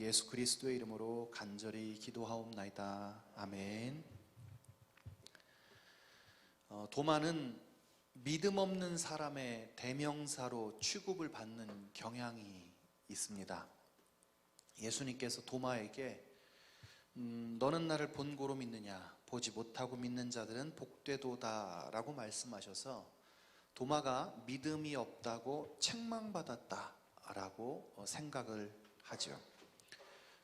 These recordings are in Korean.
예수 그리스도의 이름으로 간절히 기도하옵나이다. 아멘. 도마는 믿음 없는 사람의 대명사로 취급을 받는 경향이 있습니다. 예수님께서 도마에게 너는 나를 본고로 믿느냐, 보지 못하고 믿는 자들은 복되도다 라고 말씀하셔서 도마가 믿음이 없다고 책망받았다 라고 생각을 하죠.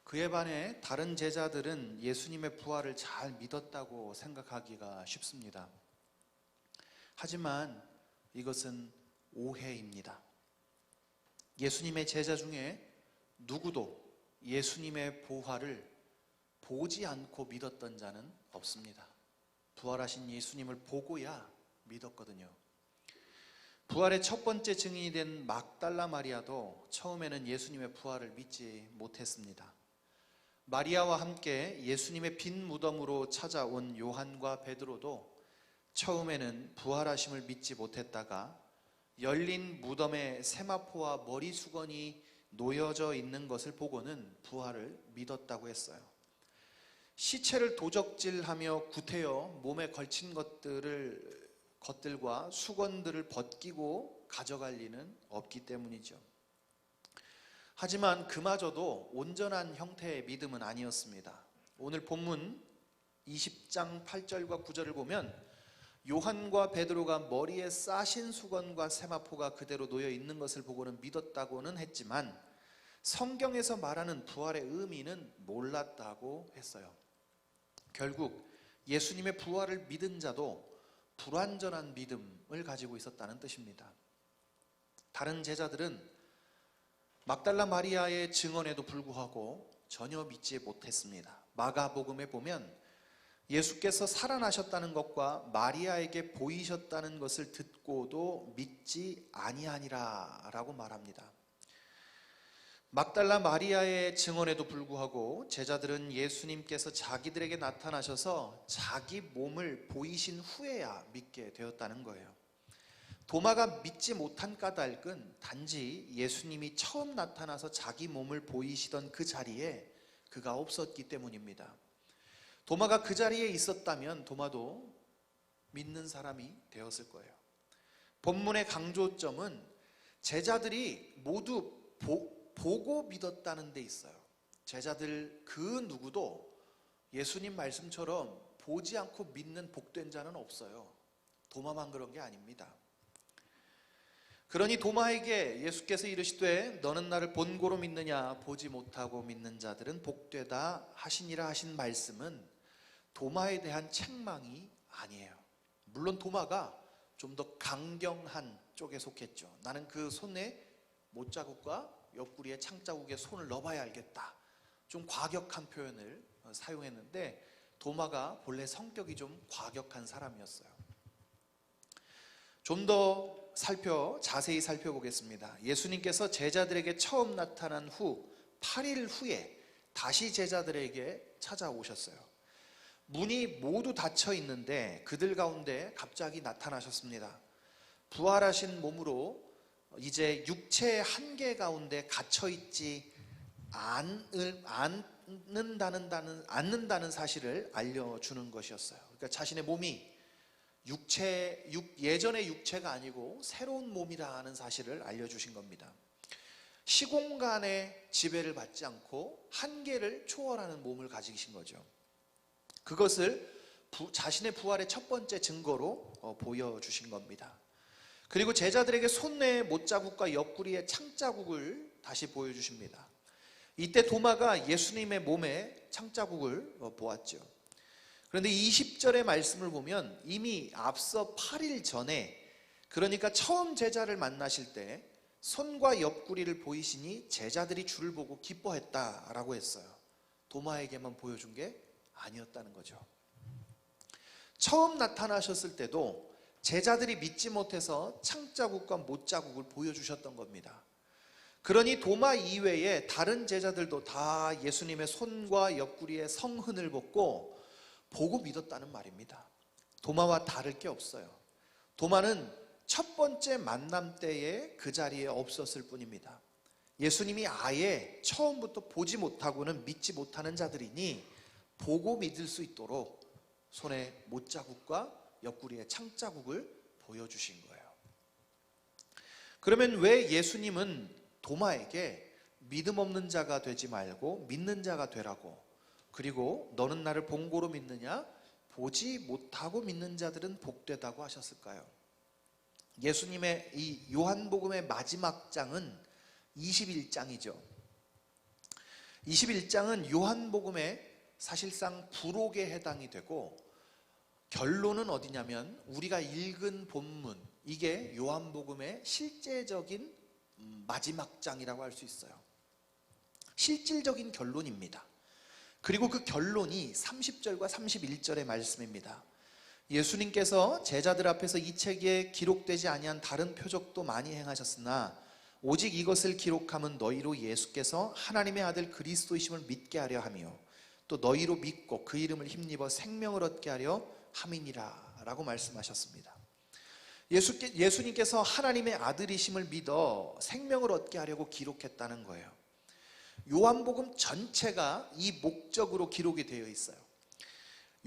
그에 반해 다른 제자들은 예수님의 부활을 잘 믿었다고 생각하기가 쉽습니다. 하지만 이것은 오해입니다. 예수님의 제자 중에 누구도 예수님의 부활을 보지 않고 믿었던 자는 없습니다. 부활하신 예수님을 보고야 믿었거든요. 부활의 첫 번째 증인이 된 막달라 마리아도 처음에는 예수님의 부활을 믿지 못했습니다. 마리아와 함께 예수님의 빈 무덤으로 찾아온 요한과 베드로도 처음에는 부활하심을 믿지 못했다가 열린 무덤에 세마포와 머리 수건이 놓여져 있는 것을 보고는 부활을 믿었다고 했어요. 시체를 도적질하며 구태여 몸에 걸친 것들과 수건들을 벗기고 가져갈 리는 없기 때문이죠. 하지만 그마저도 온전한 형태의 믿음은 아니었습니다. 오늘 본문 20장 8절과 9절을 보면 요한과 베드로가 머리에 싸신 수건과 세마포가 그대로 놓여 있는 것을 보고는 믿었다고는 했지만 성경에서 말하는 부활의 의미는 몰랐다고 했어요. 결국 예수님의 부활을 믿은 자도 불완전한 믿음을 가지고 있었다는 뜻입니다. 다른 제자들은 막달라 마리아의 증언에도 불구하고 전혀 믿지 못했습니다. 마가복음에 보면 예수께서 살아나셨다는 것과 마리아에게 보이셨다는 것을 듣고도 믿지 아니하니라 라고 말합니다. 막달라 마리아의 증언에도 불구하고 제자들은 예수님께서 자기들에게 나타나셔서 자기 몸을 보이신 후에야 믿게 되었다는 거예요. 도마가 믿지 못한 까닭은 단지 예수님이 처음 나타나서 자기 몸을 보이시던 그 자리에 그가 없었기 때문입니다. 도마가 그 자리에 있었다면 도마도 믿는 사람이 되었을 거예요. 본문의 강조점은 제자들이 모두 보고 믿었다는 데 있어요. 제자들 그 누구도 예수님 말씀처럼 보지 않고 믿는 복된 자는 없어요. 도마만 그런 게 아닙니다. 그러니 도마에게 예수께서 이르시되 너는 나를 본고로 믿느냐, 보지 못하고 믿는 자들은 복되다 하시니라 하신 말씀은 도마에 대한 책망이 아니에요. 물론 도마가 좀 더 강경한 쪽에 속했죠. 나는 그 손에 못자국과 옆구리에 창자국에 손을 넣어봐야 알겠다. 좀 과격한 표현을 사용했는데 도마가 본래 성격이 좀 과격한 사람이었어요. 좀 더 자세히 살펴보겠습니다. 예수님께서 제자들에게 처음 나타난 후 8일 후에 다시 제자들에게 찾아오셨어요. 문이 모두 닫혀 있는데 그들 가운데 갑자기 나타나셨습니다. 부활하신 몸으로 이제 육체의 한계 가운데 gat혀 있지 않는다는 사실을 알려주는 것이었어요. 그러니까 자신의 몸이 예전의 육체가 아니고 새로운 몸이라는 사실을 알려주신 겁니다. 시공간의 지배를 받지 않고 한계를 초월하는 몸을 가지신 거죠. 그것을 자신의 부활의 첫 번째 증거로 보여주신 겁니다. 그리고 제자들에게 손내의 못자국과 옆구리의 창자국을 다시 보여주십니다. 이때 도마가 예수님의 몸에 창자국을 보았죠. 그런데 20절의 말씀을 보면 이미 앞서 8일 전에, 그러니까 처음 제자를 만나실 때 손과 옆구리를 보이시니 제자들이 주를 보고 기뻐했다라고 했어요. 도마에게만 보여준 게 아니었다는 거죠. 처음 나타나셨을 때도 제자들이 믿지 못해서 창자국과 못자국을 보여주셨던 겁니다. 그러니 도마 이외에 다른 제자들도 다 예수님의 손과 옆구리의 성흔을 보고 믿었다는 말입니다. 도마와 다를 게 없어요. 도마는 첫 번째 만남 때에 그 자리에 없었을 뿐입니다. 예수님이 아예 처음부터 보지 못하고는 믿지 못하는 자들이니 보고 믿을 수 있도록 손에 못자국과 옆구리에 창자국을 보여주신 거예요. 그러면 왜 예수님은 도마에게 믿음 없는 자가 되지 말고 믿는 자가 되라고, 그리고 너는 나를 본고로 믿느냐? 보지 못하고 믿는 자들은 복되다고 하셨을까요? 예수님의 이 요한복음의 마지막 장은 21장이죠. 21장은 요한복음의 사실상 부록에 해당이 되고, 결론은 어디냐면 우리가 읽은 본문, 이게 요한복음의 실제적인 마지막 장이라고 할 수 있어요. 실질적인 결론입니다. 그리고 그 결론이 30절과 31절의 말씀입니다. 예수님께서 제자들 앞에서 이 책에 기록되지 아니한 다른 표적도 많이 행하셨으나 오직 이것을 기록함은 너희로 예수께서 하나님의 아들 그리스도이심을 믿게 하려 하며 또 너희로 믿고 그 이름을 힘입어 생명을 얻게 하려 함이니라 라고 말씀하셨습니다. 예수님께서 하나님의 아들이심을 믿어 생명을 얻게 하려고 기록했다는 거예요. 요한복음 전체가 이 목적으로 기록이 되어 있어요.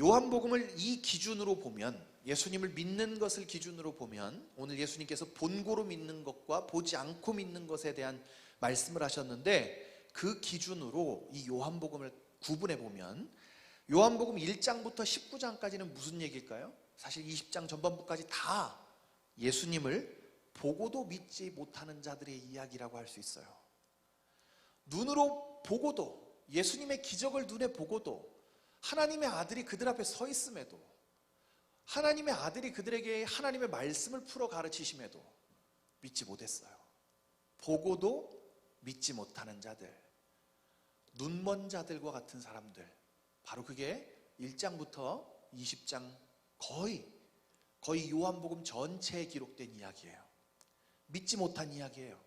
요한복음을 이 기준으로 보면, 예수님을 믿는 것을 기준으로 보면, 오늘 예수님께서 본고로 믿는 것과 보지 않고 믿는 것에 대한 말씀을 하셨는데, 그 기준으로 이 요한복음을 구분해 보면 요한복음 1장부터 19장까지는 무슨 얘기일까요? 사실 20장 전반부까지 다 예수님을 보고도 믿지 못하는 자들의 이야기라고 할 수 있어요. 눈으로 보고도, 예수님의 기적을 눈에 보고도, 하나님의 아들이 그들 앞에 서 있음에도, 하나님의 아들이 그들에게 하나님의 말씀을 풀어 가르치심에도 믿지 못했어요. 보고도 믿지 못하는 자들, 눈먼 자들과 같은 사람들, 바로 그게 1장부터 20장 거의 요한복음 전체에 기록된 이야기예요. 믿지 못한 이야기예요.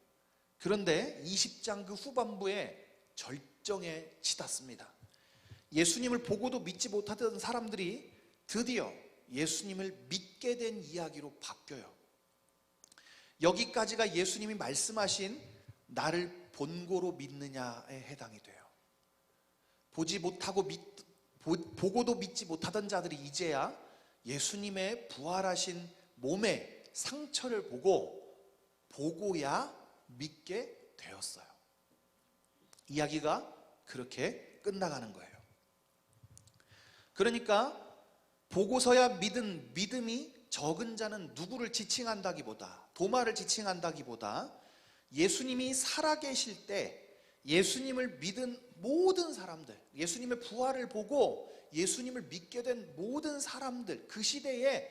그런데 20장 그 후반부에 절정에 치닫습니다. 예수님을 보고도 믿지 못하던 사람들이 드디어 예수님을 믿게 된 이야기로 바뀌어요. 여기까지가 예수님이 말씀하신 나를 본고로 믿느냐에 해당이 돼요. 보고도 믿지 못하던 자들이 이제야 예수님의 부활하신 몸의 상처를 보고야 믿게 되었어요. 이야기가 그렇게 끝나가는 거예요. 그러니까 보고서야 믿음이 적은 자는 누구를 지칭한다기보다, 도마를 지칭한다기보다 예수님이 살아계실 때 예수님을 믿은 모든 사람들, 예수님의 부활을 보고 예수님을 믿게 된 모든 사람들, 그 시대에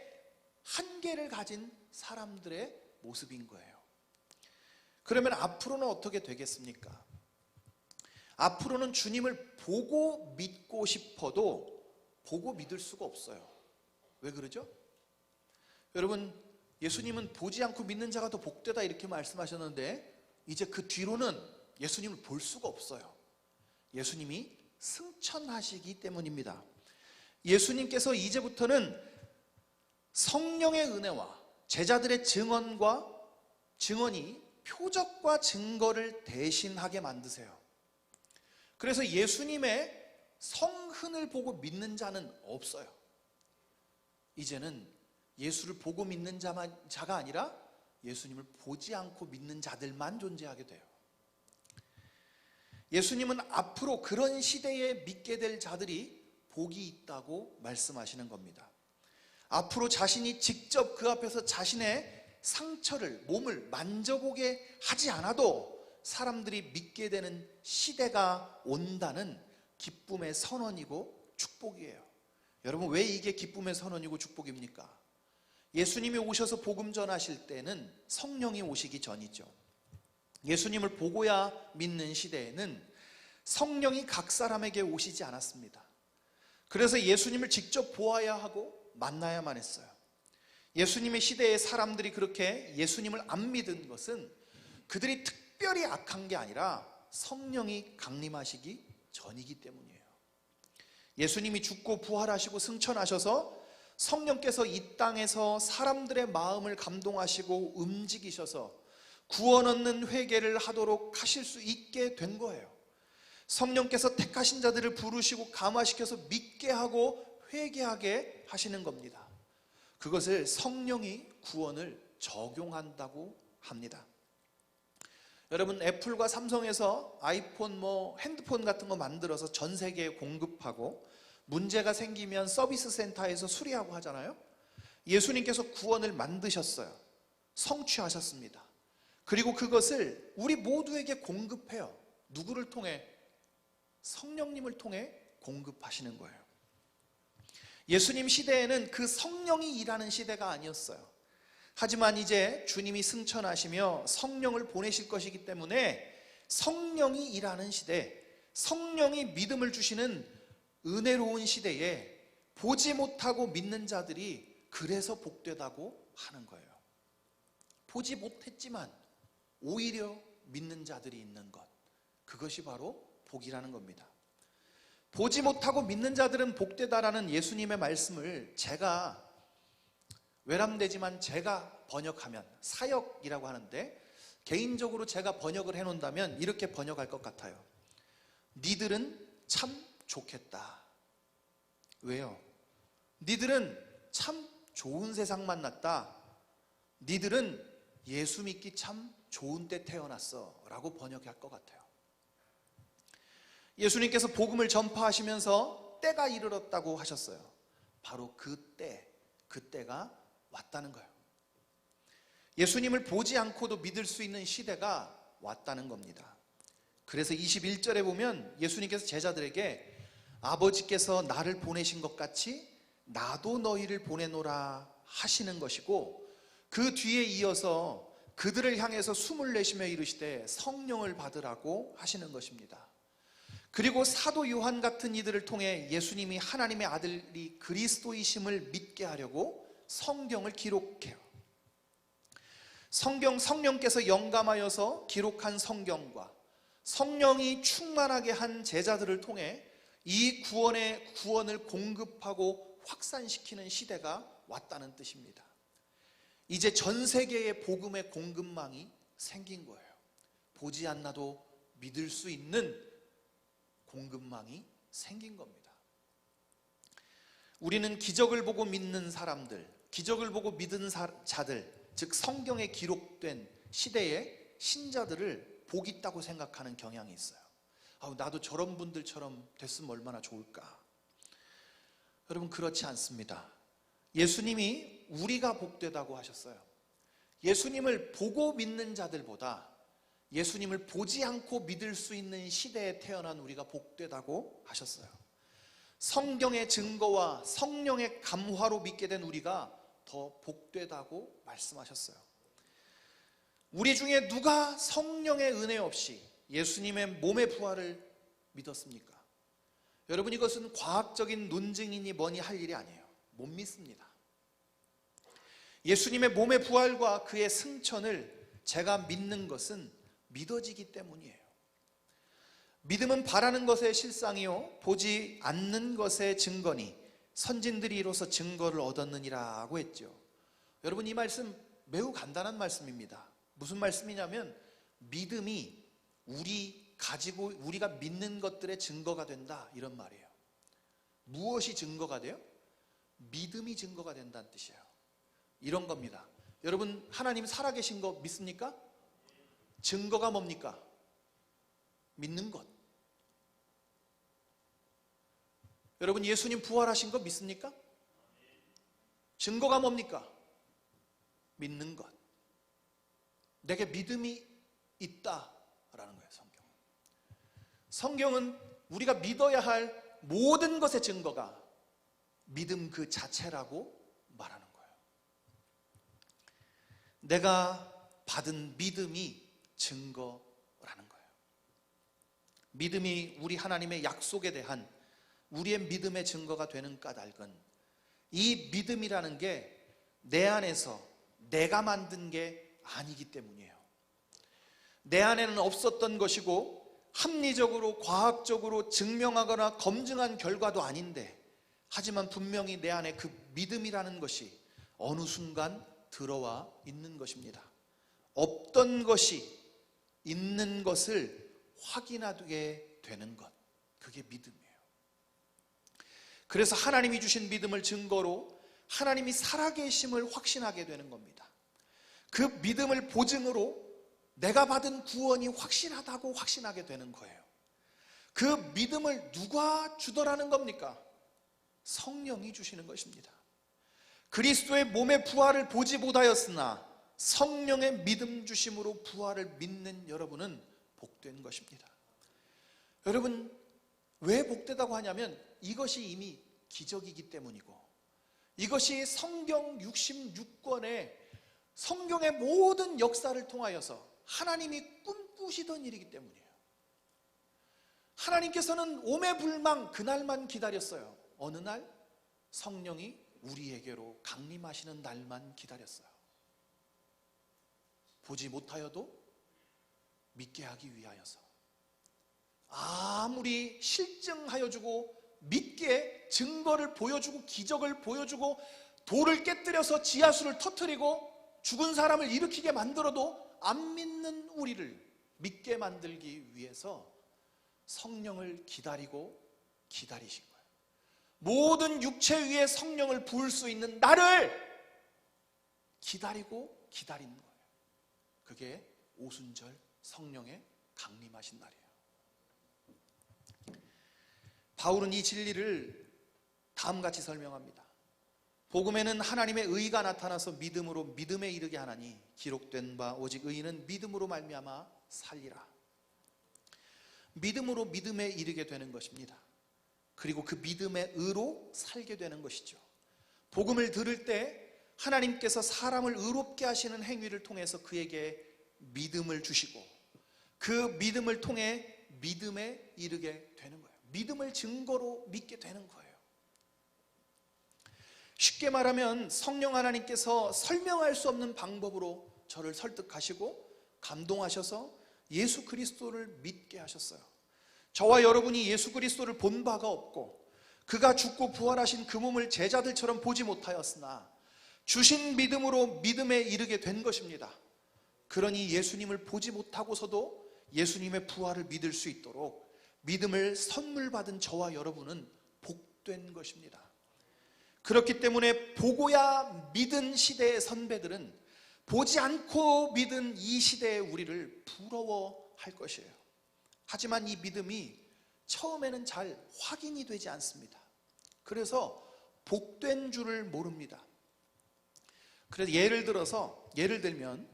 한계를 가진 사람들의 모습인 거예요. 그러면 앞으로는 어떻게 되겠습니까? 앞으로는 주님을 보고 믿고 싶어도 보고 믿을 수가 없어요. 왜 그러죠? 여러분, 예수님은 보지 않고 믿는 자가 더 복되다 이렇게 말씀하셨는데, 이제 그 뒤로는 예수님을 볼 수가 없어요. 예수님이 승천하시기 때문입니다. 예수님께서 이제부터는 성령의 은혜와 제자들의 증언이 표적과 증거를 대신하게 만드세요. 그래서 예수님의 성흔을 보고 믿는 자는 없어요. 이제는 예수를 보고 믿는 자가 아니라 예수님을 보지 않고 믿는 자들만 존재하게 돼요. 예수님은 앞으로 그런 시대에 믿게 될 자들이 복이 있다고 말씀하시는 겁니다. 앞으로 자신이 직접 그 앞에서 자신의 상처를, 몸을 만져보게 하지 않아도 사람들이 믿게 되는 시대가 온다는 기쁨의 선언이고 축복이에요. 여러분, 왜 이게 기쁨의 선언이고 축복입니까? 예수님이 오셔서 복음 전하실 때는 성령이 오시기 전이죠. 예수님을 보고야 믿는 시대에는 성령이 각 사람에게 오시지 않았습니다. 그래서 예수님을 직접 보아야 하고 만나야만 했어요. 예수님의 시대의 사람들이 그렇게 예수님을 안 믿은 것은 그들이 특별히 악한 게 아니라 성령이 강림하시기 전이기 때문이에요. 예수님이 죽고 부활하시고 승천하셔서 성령께서 이 땅에서 사람들의 마음을 감동하시고 움직이셔서 구원 얻는 회개를 하도록 하실 수 있게 된 거예요. 성령께서 택하신 자들을 부르시고 감화시켜서 믿게 하고 회개하게 하시는 겁니다. 그것을 성령이 구원을 적용한다고 합니다. 여러분, 애플과 삼성에서 아이폰, 핸드폰 같은 거 만들어서 전 세계에 공급하고 문제가 생기면 서비스 센터에서 수리하고 하잖아요. 예수님께서 구원을 만드셨어요. 성취하셨습니다. 그리고 그것을 우리 모두에게 공급해요. 누구를 통해? 성령님을 통해 공급하시는 거예요. 예수님 시대에는 그 성령이 일하는 시대가 아니었어요. 하지만 이제 주님이 승천하시며 성령을 보내실 것이기 때문에 성령이 일하는 시대, 성령이 믿음을 주시는 은혜로운 시대에 보지 못하고 믿는 자들이 그래서 복되다고 하는 거예요. 보지 못했지만 오히려 믿는 자들이 있는 것, 그것이 바로 복이라는 겁니다. 보지 못하고 믿는 자들은 복되다라는 예수님의 말씀을 제가 외람되지만 제가 번역하면, 사역이라고 하는데 개인적으로 제가 번역을 해놓는다면 이렇게 번역할 것 같아요. 니들은 참 좋겠다. 왜요? 니들은 참 좋은 세상 만났다. 니들은 예수 믿기 참 좋은 때 태어났어 라고 번역할 것 같아요. 예수님께서 복음을 전파하시면서 때가 이르렀다고 하셨어요. 바로 그때가 왔다는 거예요. 예수님을 보지 않고도 믿을 수 있는 시대가 왔다는 겁니다. 그래서 21절에 보면 예수님께서 제자들에게 아버지께서 나를 보내신 것 같이 나도 너희를 보내노라 하시는 것이고, 그 뒤에 이어서 그들을 향해서 숨을 내쉬며 이르시되 성령을 받으라고 하시는 것입니다. 그리고 사도 요한 같은 이들을 통해 예수님이 하나님의 아들이 그리스도이심을 믿게 하려고 성경을 기록해요. 성령께서 영감하여서 기록한 성경과 성령이 충만하게 한 제자들을 통해 이 구원을 공급하고 확산시키는 시대가 왔다는 뜻입니다. 이제 전 세계에 복음의 공급망이 생긴 거예요. 보지 않나도 믿을 수 있는 공급망이 생긴 겁니다. 우리는 기적을 보고 믿는 사람들, 기적을 보고 믿은 자들, 즉 성경에 기록된 시대의 신자들을 복 있다고 생각하는 경향이 있어요. 나도 저런 분들처럼 됐으면 얼마나 좋을까. 여러분, 그렇지 않습니다. 예수님이 우리가 복되다고 하셨어요. 예수님을 보고 믿는 자들보다 예수님을 보지 않고 믿을 수 있는 시대에 태어난 우리가 복되다고 하셨어요. 성경의 증거와 성령의 감화로 믿게 된 우리가 더 복되다고 말씀하셨어요. 우리 중에 누가 성령의 은혜 없이 예수님의 몸의 부활을 믿었습니까? 여러분, 이것은 과학적인 논증이니 뭐니 할 일이 아니에요. 못 믿습니다. 예수님의 몸의 부활과 그의 승천을 제가 믿는 것은 믿어지기 때문이에요. 믿음은 바라는 것의 실상이요 보지 않는 것의 증거니 선진들이 이로써 증거를 얻었느니라고 했죠. 여러분, 이 말씀 매우 간단한 말씀입니다. 무슨 말씀이냐면 믿음이 우리가 믿는 것들의 증거가 된다, 이런 말이에요. 무엇이 증거가 돼요? 믿음이 증거가 된다는 뜻이에요. 이런 겁니다. 여러분, 하나님 살아계신 거 믿습니까? 증거가 뭡니까? 믿는 것. 여러분, 예수님 부활하신 거 믿습니까? 증거가 뭡니까? 믿는 것. 내게 믿음이 있다라는 거예요. 성경은 우리가 믿어야 할 모든 것의 증거가 믿음 그 자체라고 말하는 거예요. 내가 받은 믿음이 증거라는 거예요. 믿음이 우리 하나님의 약속에 대한 우리의 믿음의 증거가 되는 까닭은 이 믿음이라는 게 내 안에서 내가 만든 게 아니기 때문이에요. 내 안에는 없었던 것이고 합리적으로 과학적으로 증명하거나 검증한 결과도 아닌데, 하지만 분명히 내 안에 그 믿음이라는 것이 어느 순간 들어와 있는 것입니다. 없던 것이 있는 것을 확인하게 되는 것, 그게 믿음이에요. 그래서 하나님이 주신 믿음을 증거로 하나님이 살아계심을 확신하게 되는 겁니다. 그 믿음을 보증으로 내가 받은 구원이 확실하다고 확신하게 되는 거예요. 그 믿음을 누가 주더라는 겁니까? 성령이 주시는 것입니다. 그리스도의 몸의 부활을 보지 못하였으나 성령의 믿음 주심으로 부활을 믿는 여러분은 복된 것입니다. 여러분, 왜 복되다고 하냐면 이것이 이미 기적이기 때문이고, 이것이 성경 66권의 성경의 모든 역사를 통하여서 하나님이 꿈꾸시던 일이기 때문이에요. 하나님께서는 오매불망 그날만 기다렸어요. 어느 날? 성령이 우리에게로 강림하시는 날만 기다렸어요. 보지 못하여도 믿게 하기 위하여서. 아무리 실증하여 주고 믿게 증거를 보여주고 기적을 보여주고 돌을 깨뜨려서 지하수를 터뜨리고 죽은 사람을 일으키게 만들어도 안 믿는 우리를 믿게 만들기 위해서 성령을 기다리고 기다리신 거예요. 모든 육체 위에 성령을 부을 수 있는 나를 기다리고 기다리는 거예요. 그게 오순절 성령의 강림하신 날이에요. 바울은 이 진리를 다음같이 설명합니다. 복음에는 하나님의 의가 나타나서 믿음으로 믿음에 이르게 하나니 기록된 바 오직 의인은 믿음으로 말미암아 살리라. 믿음으로 믿음에 이르게 되는 것입니다. 그리고 그 믿음의 의로 살게 되는 것이죠. 복음을 들을 때 하나님께서 사람을 의롭게 하시는 행위를 통해서 그에게 믿음을 주시고 그 믿음을 통해 믿음에 이르게 되는 거예요. 믿음을 증거로 믿게 되는 거예요. 쉽게 말하면 성령 하나님께서 설명할 수 없는 방법으로 저를 설득하시고 감동하셔서 예수 그리스도를 믿게 하셨어요. 저와 여러분이 예수 그리스도를 본 바가 없고 그가 죽고 부활하신 그 몸을 제자들처럼 보지 못하였으나 주신 믿음으로 믿음에 이르게 된 것입니다. 그러니 예수님을 보지 못하고서도 예수님의 부활을 믿을 수 있도록 믿음을 선물 받은 저와 여러분은 복된 것입니다. 그렇기 때문에 보고야 믿은 시대의 선배들은 보지 않고 믿은 이 시대의 우리를 부러워할 것이에요. 하지만 이 믿음이 처음에는 잘 확인이 되지 않습니다. 그래서 복된 줄을 모릅니다. 그래서 예를 들면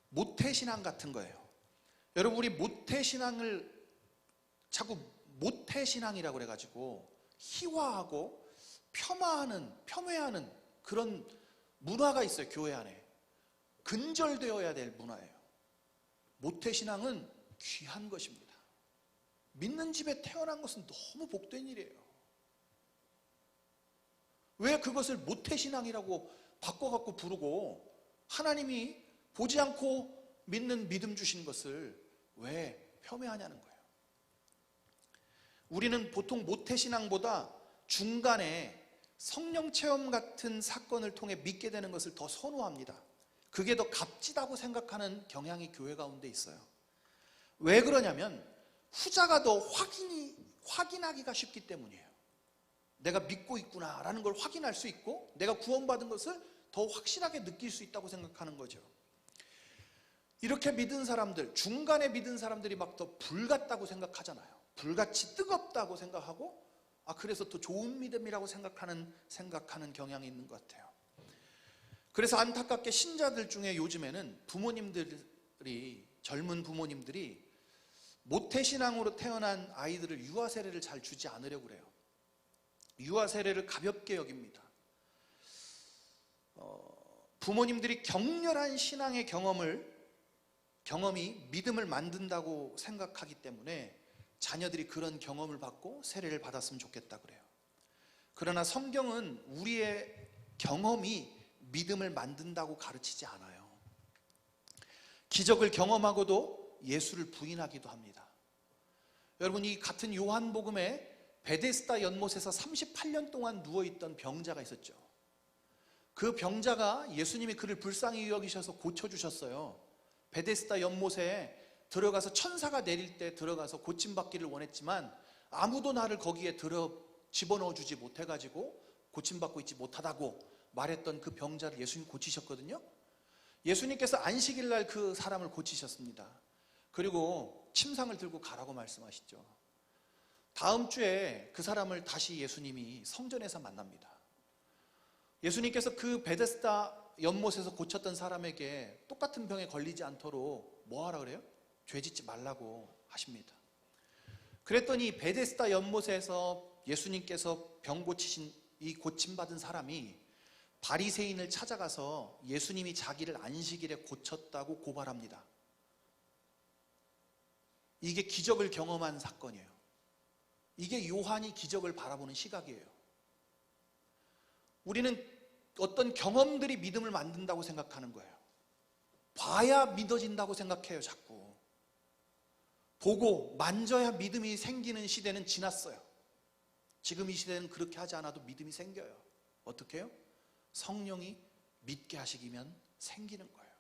모태신앙 같은 거예요. 여러분, 우리 모태신앙을 자꾸 모태신앙이라고 그래가지고 희화하고 폄훼하는 그런 문화가 있어요. 교회 안에 근절되어야 될 문화예요. 모태신앙은 귀한 것입니다. 믿는 집에 태어난 것은 너무 복된 일이에요. 왜 그것을 모태신앙이라고 바꿔갖고 부르고 하나님이 보지 않고 믿는 믿음 주신 것을 왜 폄훼하냐는 거예요. 우리는 보통 모태신앙보다 중간에 성령 체험 같은 사건을 통해 믿게 되는 것을 더 선호합니다. 그게 더 값지다고 생각하는 경향이 교회 가운데 있어요. 왜 그러냐면 후자가 더 확인하기가 쉽기 때문이에요. 내가 믿고 있구나라는 걸 확인할 수 있고 내가 구원받은 것을 더 확실하게 느낄 수 있다고 생각하는 거죠. 이렇게 믿은 사람들, 중간에 믿은 사람들이 막 더 불같다고 생각하잖아요. 불같이 뜨겁다고 생각하고 그래서 더 좋은 믿음이라고 생각하는 경향이 있는 것 같아요. 그래서 안타깝게 신자들 중에 요즘에는 젊은 부모님들이 모태신앙으로 태어난 아이들을 유아 세례를 잘 주지 않으려고 그래요. 유아 세례를 가볍게 여깁니다. 부모님들이 격렬한 신앙의 경험이 믿음을 만든다고 생각하기 때문에 자녀들이 그런 경험을 받고 세례를 받았으면 좋겠다 그래요. 그러나 성경은 우리의 경험이 믿음을 만든다고 가르치지 않아요. 기적을 경험하고도 예수를 부인하기도 합니다. 여러분, 이 같은 요한복음에 베데스다 연못에서 38년 동안 누워있던 병자가 있었죠. 그 병자가 예수님이 그를 불쌍히 여기셔서 고쳐주셨어요. 베데스다 연못에 들어가서 천사가 내릴 때 들어가서 고침받기를 원했지만 아무도 나를 거기에 집어넣어 주지 못해가지고 고침받고 있지 못하다고 말했던 그 병자를 예수님 고치셨거든요. 예수님께서 안식일 날 그 사람을 고치셨습니다. 그리고 침상을 들고 가라고 말씀하시죠. 다음 주에 그 사람을 다시 예수님이 성전에서 만납니다. 예수님께서 그 베데스다 연못에서 고쳤던 사람에게 똑같은 병에 걸리지 않도록 뭐 하라 그래요? 죄 짓지 말라고 하십니다. 그랬더니 베데스다 연못에서 예수님께서 병 고치신 이 고침받은 사람이 바리새인을 찾아가서 예수님이 자기를 안식일에 고쳤다고 고발합니다. 이게 기적을 경험한 사건이에요. 이게 요한이 기적을 바라보는 시각이에요. 우리는 어떤 경험들이 믿음을 만든다고 생각하는 거예요. 봐야 믿어진다고 생각해요. 자꾸 보고 만져야 믿음이 생기는 시대는 지났어요. 지금 이 시대는 그렇게 하지 않아도 믿음이 생겨요. 어떻게 해요? 성령이 믿게 하시기면 생기는 거예요.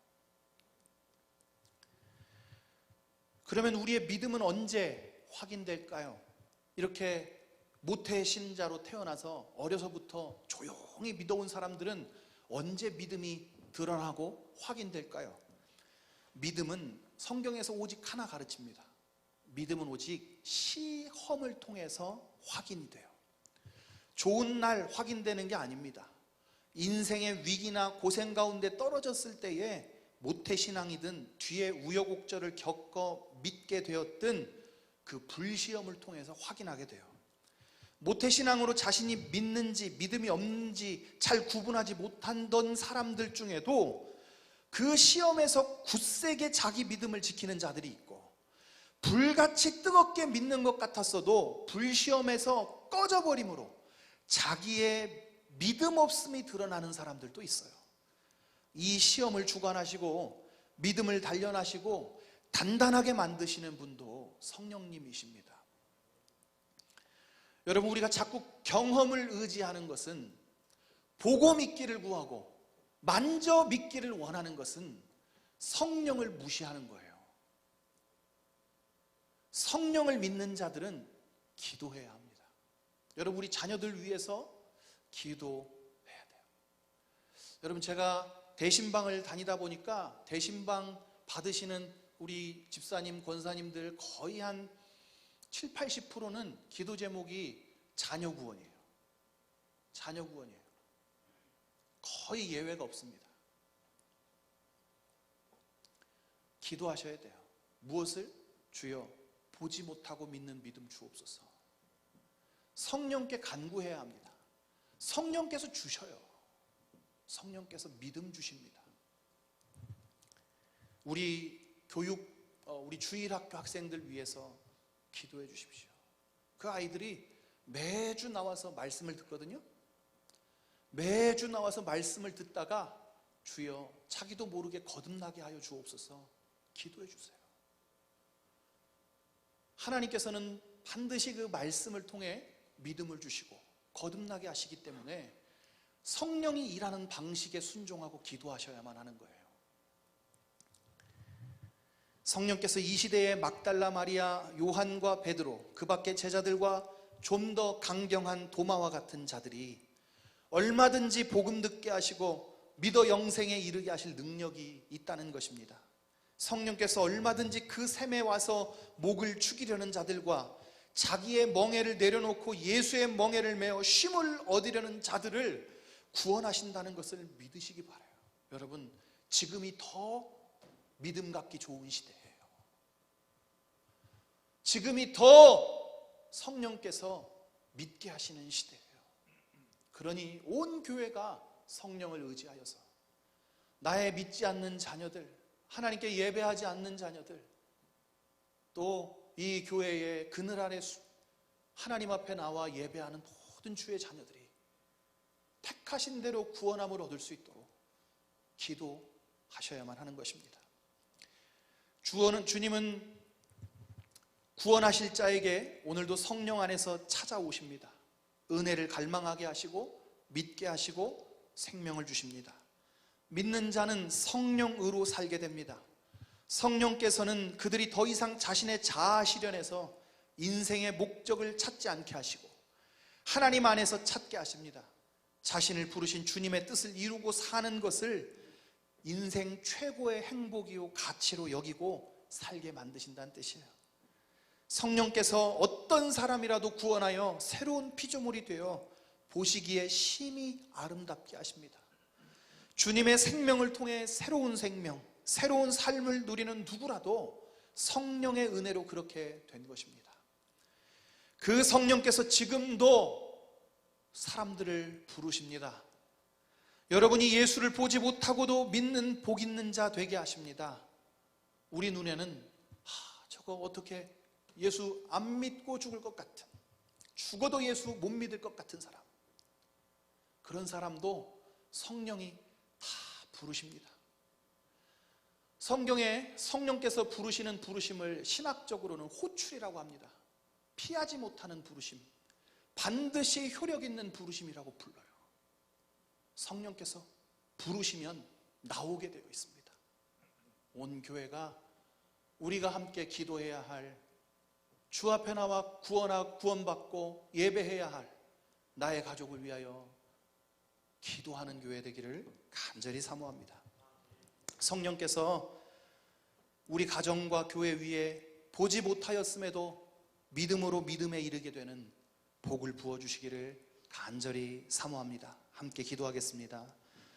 그러면 우리의 믿음은 언제 확인될까요? 이렇게 모태 신자로 태어나서 어려서부터 조용히 믿어온 사람들은 언제 믿음이 드러나고 확인될까요? 믿음은 성경에서 오직 하나 가르칩니다. 믿음은 오직 시험을 통해서 확인이 돼요. 좋은 날 확인되는 게 아닙니다. 인생의 위기나 고생 가운데 떨어졌을 때에 모태신앙이든 뒤에 우여곡절을 겪어 믿게 되었든 그 불시험을 통해서 확인하게 돼요. 모태신앙으로 자신이 믿는지 믿음이 없는지 잘 구분하지 못하던 사람들 중에도 그 시험에서 굳세게 자기 믿음을 지키는 자들이 있고, 불같이 뜨겁게 믿는 것 같았어도 불시험에서 꺼져버림으로 자기의 믿음 없음이 드러나는 사람들도 있어요. 이 시험을 주관하시고 믿음을 단련하시고 단단하게 만드시는 분도 성령님이십니다. 여러분, 우리가 자꾸 경험을 의지하는 것은, 보고 믿기를 구하고 만져 믿기를 원하는 것은 성령을 무시하는 거예요. 성령을 믿는 자들은 기도해야 합니다. 여러분, 우리 자녀들 위해서 기도해야 돼요. 여러분, 제가 대신방을 다니다 보니까 대신방 받으시는 우리 집사님, 권사님들 거의 한 7, 80%는 기도 제목이 자녀 구원이에요. 자녀 구원이에요. 거의 예외가 없습니다. 기도하셔야 돼요. 무엇을? 주여, 보지 못하고 믿는 믿음 주옵소서. 성령께 간구해야 합니다. 성령께서 주셔요. 성령께서 믿음 주십니다. 우리 우리 주일학교 학생들 위해서 기도해 주십시오. 그 아이들이 매주 나와서 말씀을 듣거든요. 매주 나와서 말씀을 듣다가 주여, 자기도 모르게 거듭나게 하여 주옵소서 기도해 주세요. 하나님께서는 반드시 그 말씀을 통해 믿음을 주시고 거듭나게 하시기 때문에 성령이 일하는 방식에 순종하고 기도하셔야만 하는 거예요. 성령께서 이 시대에 막달라 마리아, 요한과 베드로, 그 밖의 제자들과 좀 더 강경한 도마와 같은 자들이 얼마든지 복음 듣게 하시고 믿어 영생에 이르게 하실 능력이 있다는 것입니다. 성령께서 얼마든지 그 샘에 와서 목을 축이려는 자들과 자기의 멍에를 내려놓고 예수의 멍에를 메어 쉼을 얻으려는 자들을 구원하신다는 것을 믿으시기 바라요. 여러분, 지금이 더 믿음 갖기 좋은 시대예요. 지금이 더 성령께서 믿게 하시는 시대예요. 그러니 온 교회가 성령을 의지하여서 나의 믿지 않는 자녀들, 하나님께 예배하지 않는 자녀들, 또 이 교회의 그늘 아래 하나님 앞에 나와 예배하는 모든 주의 자녀들이 택하신 대로 구원함을 얻을 수 있도록 기도하셔야만 하는 것입니다. 주님은 구원하실 자에게 오늘도 성령 안에서 찾아오십니다. 은혜를 갈망하게 하시고 믿게 하시고 생명을 주십니다. 믿는 자는 성령으로 살게 됩니다. 성령께서는 그들이 더 이상 자신의 자아 실현에서 인생의 목적을 찾지 않게 하시고 하나님 안에서 찾게 하십니다. 자신을 부르신 주님의 뜻을 이루고 사는 것을 인생 최고의 행복이요 가치로 여기고 살게 만드신다는 뜻이에요. 성령께서 어떤 사람이라도 구원하여 새로운 피조물이 되어 보시기에 심히 아름답게 하십니다. 주님의 생명을 통해 새로운 생명, 새로운 삶을 누리는 누구라도 성령의 은혜로 그렇게 된 것입니다. 그 성령께서 지금도 사람들을 부르십니다. 여러분이 예수를 보지 못하고도 믿는 복 있는 자 되게 하십니다. 우리 눈에는 저거 어떻게 예수 안 믿고 죽을 것 같은, 죽어도 예수 못 믿을 것 같은 사람, 그런 사람도 성령이 다 부르십니다. 성경에 성령께서 부르시는 부르심을 신학적으로는 호출이라고 합니다. 피하지 못하는 부르심, 반드시 효력 있는 부르심이라고 불러요. 성령께서 부르시면 나오게 되어 있습니다. 온 교회가 우리가 함께 기도해야 할, 주 앞에 나와 구원받고 예배해야 할 나의 가족을 위하여 기도하는 교회 되기를 간절히 사모합니다. 성령께서 우리 가정과 교회 위에 보지 못하였음에도 믿음으로 믿음에 이르게 되는 복을 부어주시기를 간절히 사모합니다. 함께 기도하겠습니다.